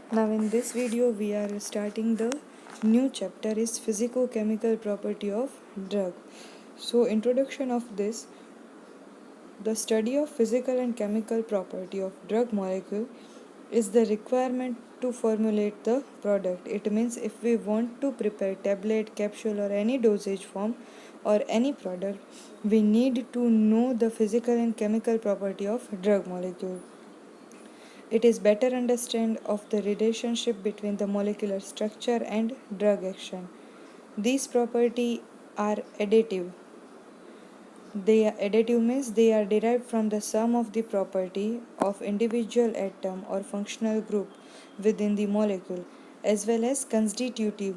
Now in this video we are starting the new chapter is physico-chemical property of drug. So introduction of this, the study of physical and chemical property of drug molecule is the requirement to formulate the product. It means if we want to prepare tablet, capsule or any dosage form or any product, we need to know the physical and chemical property of drug molecule. It is better understand of the relationship between the molecular structure and drug action. These properties are additive. They are additive means they are derived from the sum of the property of individual atom or functional group within the molecule, as well as constitutive.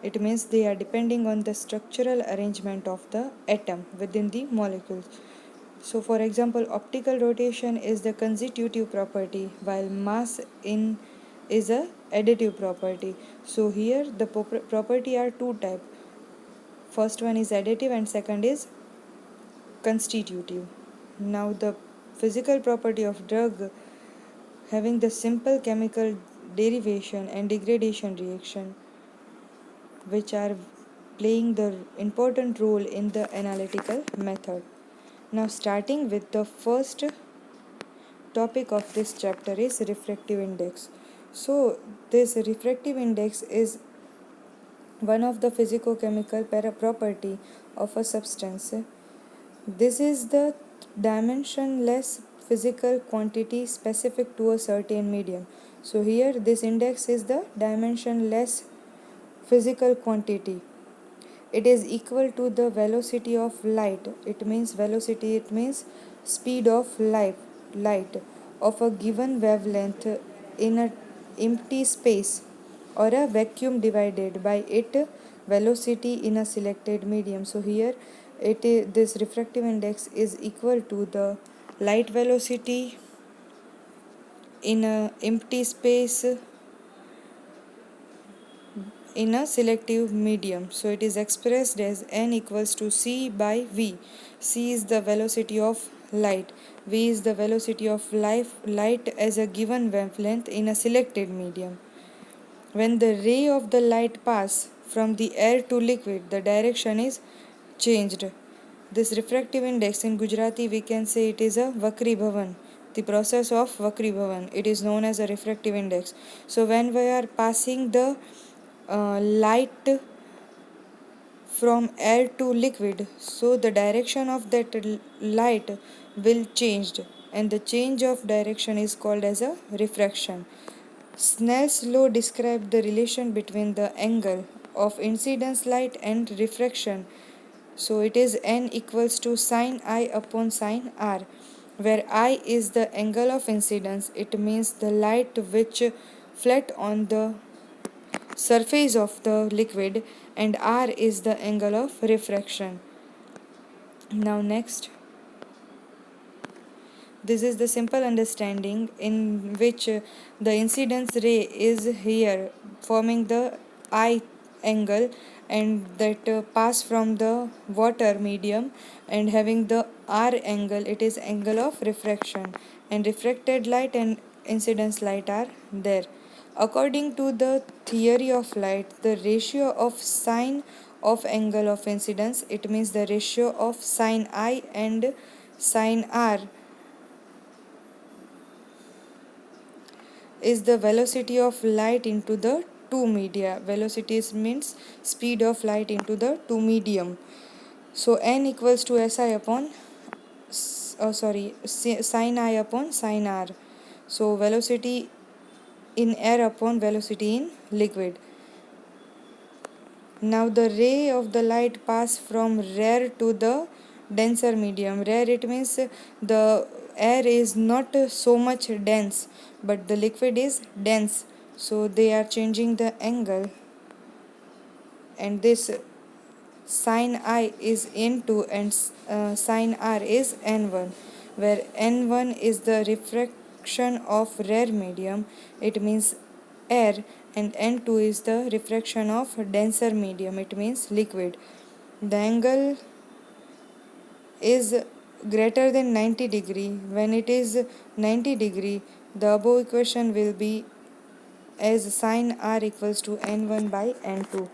It means they are depending on the structural arrangement of the atom within the molecule. So for example, optical rotation is the constitutive property while mass in is a additive property. So here the property are two type. First one is additive and second is constitutive. Now the physical property of drug having the simple chemical derivation and degradation reaction which are playing the important role in the analytical method. Now starting with the first topic of this chapter is refractive index. So this refractive index is one of the physico-chemical property of a substance. This is the dimensionless physical quantity specific to a certain medium. So here this index is the dimensionless physical quantity. It is equal to the velocity of light. It means velocity, it means speed of light of a given wavelength in an empty space or a vacuum divided by its velocity in a selected medium. So here this refractive index is equal to the light velocity in a empty space in a selective medium. So it is expressed as n equals to c by v. C is the velocity of light. V is the velocity of light as a given wavelength in a selected medium. When the ray of the light pass from the air to liquid, the direction is changed. This refractive index in Gujarati we can say it is a Vakribhavan. The process of Vakribhavan. It is known as a refractive index. So when we are passing the light from air to liquid, so the direction of that light will change, and the change of direction is called as a refraction. Snell's law described the relation between the angle of incidence light and refraction. So it is n equals to sine I upon sine r, where I is the angle of incidence. It means the light which flat on the surface of the liquid, and r is the angle of refraction. Now next, this is the simple understanding in which the incidence ray is here forming the I angle, and that pass from the water medium and having the R angle, it is angle of refraction, and refracted light and incidence light are there. According to the theory of light, the ratio of sine of angle of incidence, it means the ratio of sine I and sine R is the velocity of light into the two media. Velocity means speed of light into the two medium. So n equals to si upon sine I upon sine r. So velocity in air upon velocity in liquid. Now the ray of the light pass from rare to the denser medium. Rare, it means the air is not so much dense, but the liquid is dense. So they are changing the angle, and this sine I is n2 and sine r is n1, where n1 is the refraction of rare medium, it means air, and n2 is the refraction of denser medium, it means liquid. The angle is greater than 90 degree. When it is 90 degree, the above equation will be as sin r equals to n1 by n2.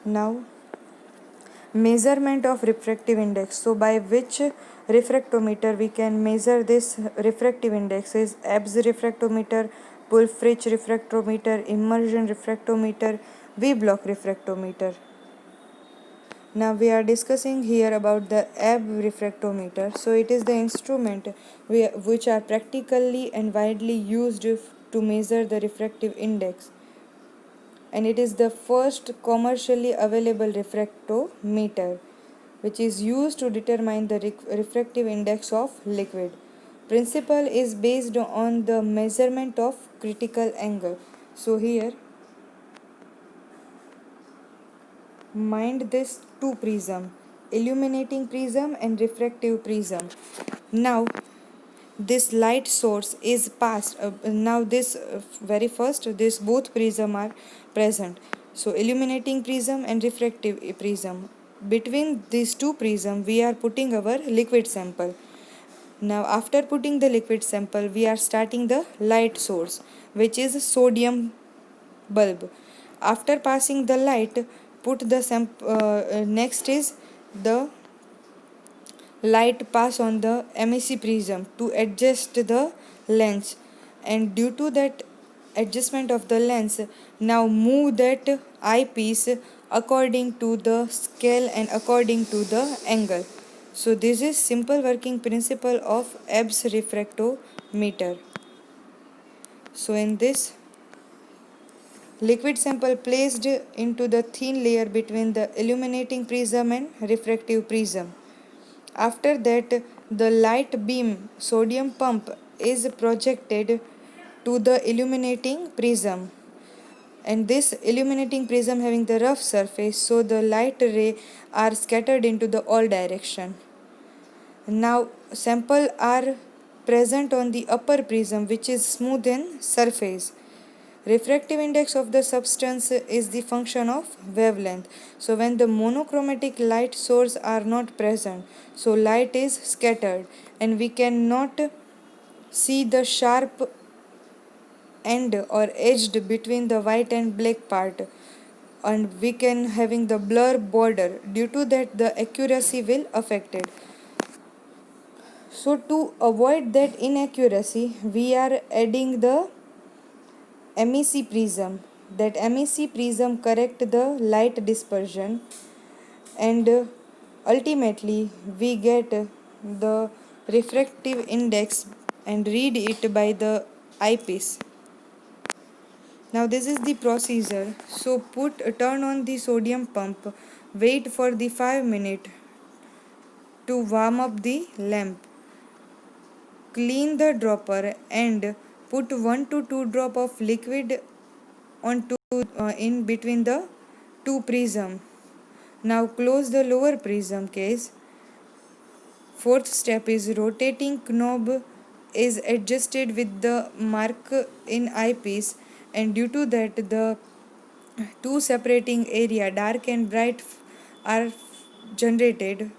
Now, measurement of refractive index. So by which refractometer we can measure this refractive index is Ebbs refractometer, Wolfrich refractometer, immersion refractometer, V-block refractometer. Now we are discussing here about the Ebbs refractometer. So it is the instrument which are practically and widely used to measure the refractive index, and it is the first commercially available refractometer which is used to determine the refractive index of liquid. Principle is based on the measurement of critical angle. So here, mind this two prism, illuminating prism and refractive prism. Now this light source is passed. Now this very first, this both prism are present. So illuminating prism and refractive prism. Between these two prism, we are putting our liquid sample. Now after putting the liquid sample, we are starting the light source, which is sodium bulb. After passing the light, put the next is the light pass on the MEC prism to adjust the lens, and due to that adjustment of the lens, now move that eyepiece according to the scale and according to the angle. So this is simple working principle of Ebbs refractometer. So in this, liquid sample placed into the thin layer between the illuminating prism and refractive prism. After that, the light beam sodium pump is projected to the illuminating prism, and this illuminating prism having the rough surface, so the light ray are scattered into the all direction. Now sample are present on the upper prism, which is smooth in surface. Refractive index of the substance is the function of wavelength. So when the monochromatic light source are not present, so light is scattered and we cannot see the sharp end or edged between the white and black part, and we can having the blur border. Due to that, the accuracy will affected. So to avoid that inaccuracy, we are adding the MEC prism. That MEC prism correct the light dispersion, and ultimately we get the refractive index and read it by the eyepiece. Now this is the procedure. So turn on the sodium pump, wait for the 5 minutes to warm up the lamp. Clean the dropper and put 1 to 2 drop of liquid onto in between the two prism. Now close the lower prism case. Fourth step is rotating knob is adjusted with the mark in eyepiece, and due to that the two separating area dark and bright are generated,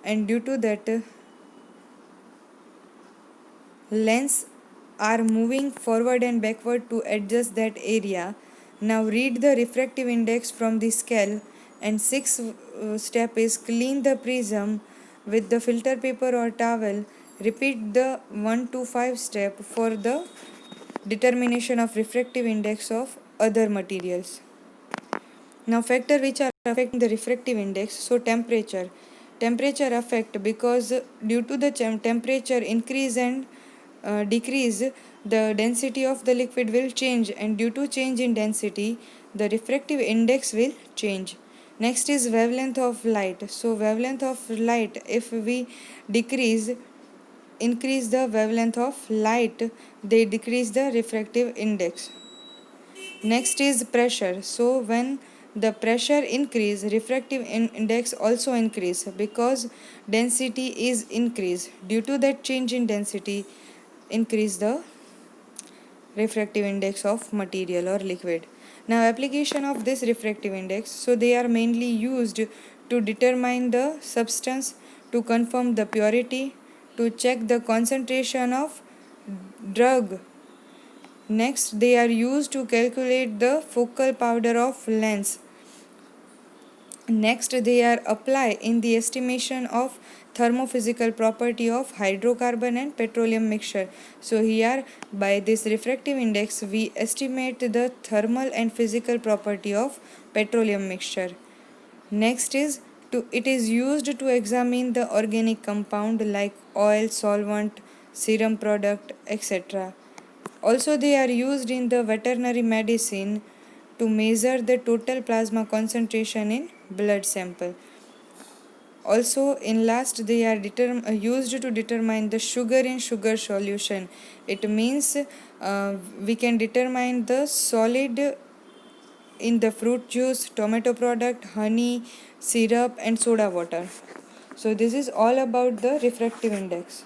and due to that lens are moving forward and backward to adjust that area. Now read the refractive index from the scale, and sixth step is clean the prism with the filter paper or towel. Repeat the 1 to 5 step for the determination of refractive index of other materials. Now factor which are affecting the refractive index. So temperature affect, because due to the temperature increase and decrease, the density of the liquid will change, and due to change in density the refractive index will change. Next is wavelength of light. So wavelength of light, if we increase the wavelength of light, they decrease the refractive index. Next is pressure. So when the pressure increase, refractive index also increase, because density is increased. Due to that change in density, increase the refractive index of material or liquid. Now application of this refractive index. So they are mainly used to determine the substance, to confirm the purity, to check the concentration of drug. Next, they are used to calculate the focal powder of lens. Next, they are applied in the estimation of thermophysical property of hydrocarbon and petroleum mixture. So here, by this refractive index, we estimate the thermal and physical property of petroleum mixture. Next is it is used to examine the organic compound like oil, solvent, serum product, etc. Also, they are used in the veterinary medicine to measure the total plasma concentration in blood sample. Also, in last, they are used to determine the sugar in sugar solution. It means we can determine the solid in the fruit juice, tomato product, honey, syrup, and soda water. So, this is all about the refractive index.